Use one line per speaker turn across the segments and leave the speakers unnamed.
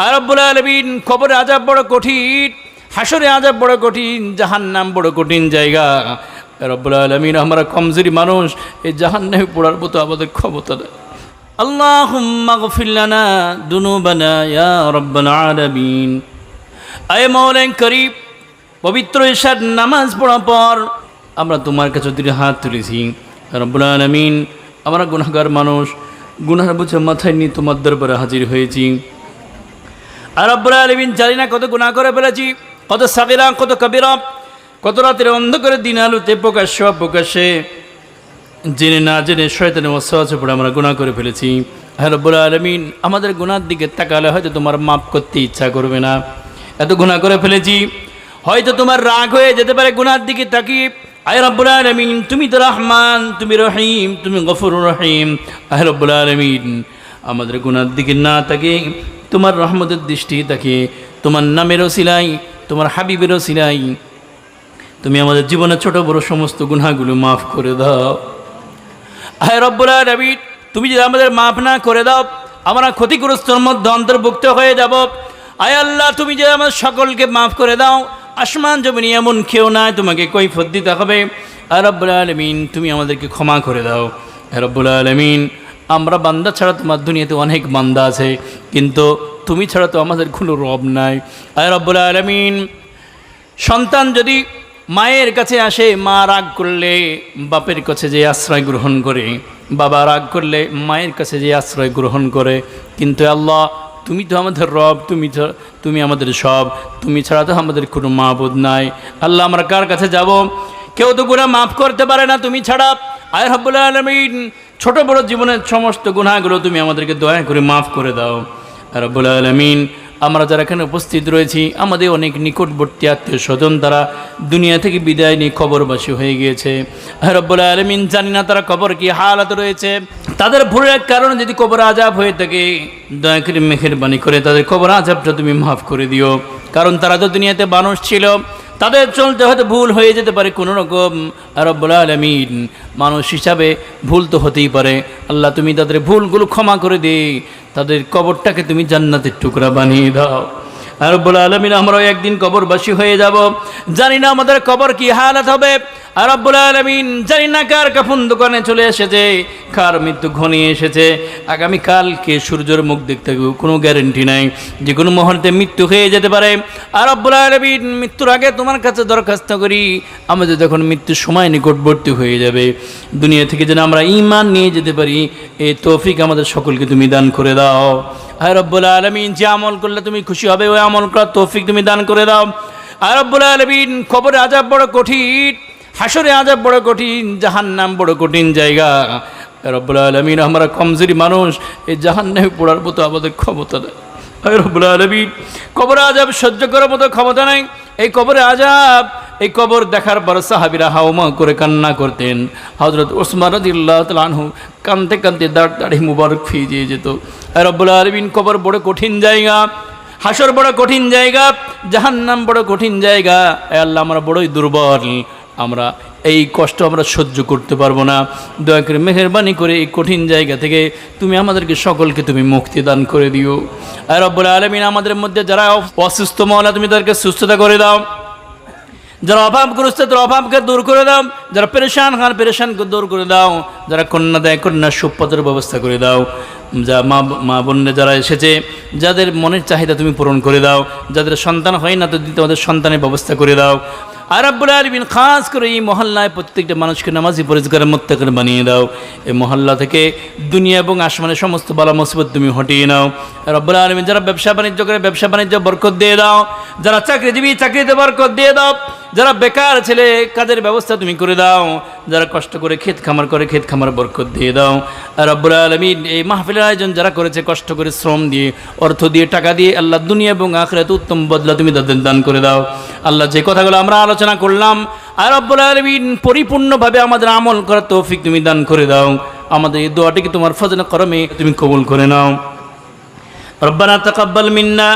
আর রব্বুল আলামিন কবরে আযাব বড় কঠিন, হাসরে আযাব বড় কঠিন, জাহান্নাম বড় কঠিন জায়গা। রব্বুল আলামিন আমরা কমজোরি মানুষ, এই জাহান্নামে পড়ার মতো আমাদের ক্ষমতা নেই। আল্লাহুম্মা গফির লানা দুনুবানা ইয়া রাব্বাল আলামিন। আয় মাওলা করিম, পবিত্র ঈশার নামাজ পড়ার পর আমরা তোমার কাছে দুটি হাত তুলেছি। রব্বুল আলামিন আমরা গুনাহগার মানুষ, গুনাহের বোঝা মাথায় নিয়ে তোমার দরবারে হাজির হয়েছি। আর রব্বুল আলামিন জানি না কত গুনাহ করে ফেলেছি, কত সাগীরা কত কবিরা, কত রাতের অন্ধকারে দিন আলোতে প্রকাশ্য অপ্রকাশ্যে জেনে না জেনে শয়তানের ওয়াসওয়াসে পড়ে আমরা গুনাহ করে ফেলেছি। হে রব্বুল আলামিন আমাদের গুনার দিকে তাকালে হয়তো তোমার মাফ করতে ইচ্ছা করবে না, এত গুনাহ করে ফেলেছি। হয়তো তোমার রাগ হয়ে যেতে পারে গুনার দিকে তাকিয়ে। আয় রব্বুল আলামিন তুমি তো রহমান, তুমি রহিম, তুমি গফুরুর রহিম। আয় রব্বুল আলামিন আমাদের গুনার দিকে না তাকিয়ে তোমার রহমতের দৃষ্টি তাকিয়ে তোমার নামের ওসিলাই, তোমার হাবিবের ওসিলাই তুমি আমাদের জীবনের ছোট বড় সমস্ত গুনাহগুলো মাফ করে দাও। আয় রব্বুল আলামিন তুমি যদি আমাদের মাফ না করে দাও আমরা ক্ষতিগ্রস্তর মধ্যে অন্তর্ভুক্ত হয়ে যাব। আয় আল্লাহ তুমি যদি আমাদের সকলকে মাফ করে দাও, আসমান জমিনে এমন কেউ নাই তোমাকে কৈফিয়ত দিতে হবে। আয় রব্বুল আলামিন তুমি আমাদেরকে ক্ষমা করে দাও। আয় রব্বুল আলামিন আমরা বান্দা ছাড়া তোমার দুনিয়াতে অনেক বান্দা আছে, কিন্তু তুমি ছাড়া তো আমাদের কোনো রব নাই। আয় রব্বুল আলামিন সন্তান যদি মায়ের কাছে আসে, মা রাগ করলে বাপের কাছে যে আশ্রয় গ্রহণ করে, বাবা রাগ করলে মায়ের কাছে যে আশ্রয় গ্রহণ করে, কিন্তু আল্লাহ তুমি তো আমাদের রব, তুমি আমাদের সব, তুমি ছাড়া তো আমাদের কোনো মাবুদ নাই। আল্লাহ আমরা কার কাছে যাব? কেউ তো গুনাহ মাফ করতে পারে না তুমি ছাড়া। আয় রব্বুল আলামিন ছোট বড় জীবনের সমস্ত গুনাহগুলো তুমি আমাদেরকে দয়া করে মাফ করে দাও। রব্বুল আলামিন আমরা যারা এখানে উপস্থিত রয়েছি আমাদের অনেক নিকটবর্তী আত্মীয় স্বজন তারা দুনিয়া থেকে বিদায় নিয়ে কবরবাসী হয়ে গিয়েছে। রব্বুল আলামিন জানি না তারা কবর কি হালাত রয়েছে, তাদের ভুলের কারণে যদি কবর আযাব হয়ে থাকে দয়া করে মেহেরবানি করে তাদের কবর আযাবটা তুমি মাফ করে দিও। কারণ তারা তো দুনিয়াতে মানুষ ছিল, তাদের চলতে হয়তো ভুল হয়ে যেতে পারে কোনো রকম। রব্বুল আলামিন মানুষ হিসাবে ভুল তো হতেই পারে। আল্লাহ তুমি তাদের ভুলগুলো ক্ষমা করে দিয়ে তাদের কবরটাকে তুমি জান্নাতের টুকরা বানিয়ে দাও। রব্বুল আলামিন আমরাও একদিন কবরবাসী হয়ে যাব, জানি না আমাদের কবর কি হালাত হবে। আর রব্বুল আলামিন জানি না কার কাফন দোকানে চলে এসেছে, কার মৃত্যু ঘনিয়ে এসেছে। আগামীকালকে সূর্যের মুখ দেখতে কোনো গ্যারেন্টি নাই, যে কোনো মুহূর্তে মৃত্যু হয়ে যেতে পারে। আর রব্বুল আলামিন মৃত্যুর আগে তোমার কাছে দরখাস্ত করি আমাদের যখন মৃত্যুর সময় নিকটবর্তী হয়ে যাবে দুনিয়া থেকে যেন আমরা ঈমান নিয়ে যেতে পারি, এই তৌফিক আমাদের সকলকে তুমি দান করে দাও। আর রব্বুল আলামিন যে আমল করলে তুমি খুশি হবে ওই আমল করার তৌফিক তুমি দান করে দাও। আর রব্বুল আলামিন কবরে আযাব বড় কঠিন, হাসরে আযাব বড় কঠিন, জাহান্নাম বড় কঠিন জায়গা। রব্বুল আলামিন আমরা কমজোরি মানুষ, এই জাহান্নামে পড়ার মতো আমাদের ক্ষমতা নেই। রব্বুল আলামিন কবরে আযাব সহ্য করার মতো ক্ষমতা নাই। এই কবরে আযাব, এই কবর দেখার পর সাহাবীরা হাওমা করে কান্না করতেন। হযরত ওসমান রাদিয়াল্লাহু তাআলা আনহু কাঁদতে কাঁদতে দাড়ি মুবারক ভিজিয়ে যেত। রব্বুল আলামিন কবর বড় কঠিন জায়গা, হাসর বড় কঠিন জায়গা, জাহান্নাম বড় কঠিন জায়গা। আল্লাহ আমরা বড়ই দুর্বল, আমরা এই কষ্ট আমরা সহ্য করতে পারবো না। দয়া করে মেহেরবানি করে এই কঠিন জায়গা থেকে তুমি আমাদেরকে সকলকে তুমি মুক্তি দান করে দিও। আর রব্বুল আলামিন আমাদের মধ্যে যারা অসুস্থ মাওলা তুমি তাদেরকে সুস্থতা করে দাও, যারা অভাবগ্রস্ত তাদের অভাবকে দূর করে দাও, যারা পেরেশান খান পেরেশানকে দূর করে দাও, যারা কন্যা দেয় কন্যার সুপথের ব্যবস্থা করে দাও, যা মা বোনে যারা এসেছে যাদের মনের চাহিদা তুমি পূরণ করে দাও, যাদের সন্তান হয় না তো তোমাদের সন্তানের ব্যবস্থা করে দাও। আর রব্বুল আলামিন খাস করে এই মহল্লায় প্রত্যেকটা মানুষকে নামাজি পরিষ্কার মুত্তাকিন বানিয়ে দাও। এই মহল্লা থেকে দুনিয়া এবং আসমানের সমস্ত বালা মুসিবত তুমি হটিয়ে নাও। রব্বুল আলামিন যারা ব্যবসা বাণিজ্য করে ব্যবসা বাণিজ্য বরকত দিয়ে দাও, যারা চাকরিজীবী চাকরিতে বরকত দিয়ে দাও, যারা বেকার ছেলে কাজের ব্যবস্থা তুমি করে দাও, যারা কষ্ট করে ক্ষেত খামার করে ক্ষেত খামার বরকত দিয়ে দাও। আর রব্বুল আলামিন এই মাহফিলের আয়োজন যারা করেছে কষ্ট করে শ্রম দিয়ে অর্থ দিয়ে টাকা দিয়ে আল্লাহ দুনিয়া এবং আখিরাতে উত্তম বদলা তুমি তাদের দান করে দাও। আল্লাহ যে কথাগুলো আমরা আলোচনা করলাম আর রব্বুল আলামিন পরিপূর্ণভাবে আমাদের আমল করার তৌফিক তুমি দান করে দাও। আমাদের এই দোয়াটিকে তোমার ফজলে করমে তুমি কবুল করে নাও। রব্বানা তাকাব্বাল মিন্না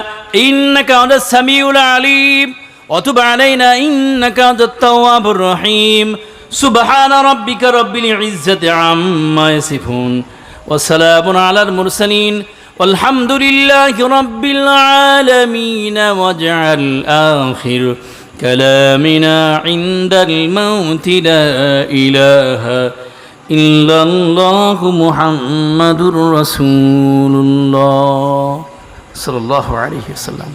ইন্নাকা আনতাস সামিউল আলিম ওয়া তুব আলাইনা ইন্নাকা আনতাত তাওয়াবুর রহিম। সুবহানা রাব্বিকা রাব্বিল ইজ্জাতি আম্মা ইয়াসিফুন ওয়া সালামুন আলাল মুরসালিন والحمد لله رب العالمين واجعل آخر كلامنا عند الموت لا إله إلا الله محمد رسول الله صلى الله عليه وسلم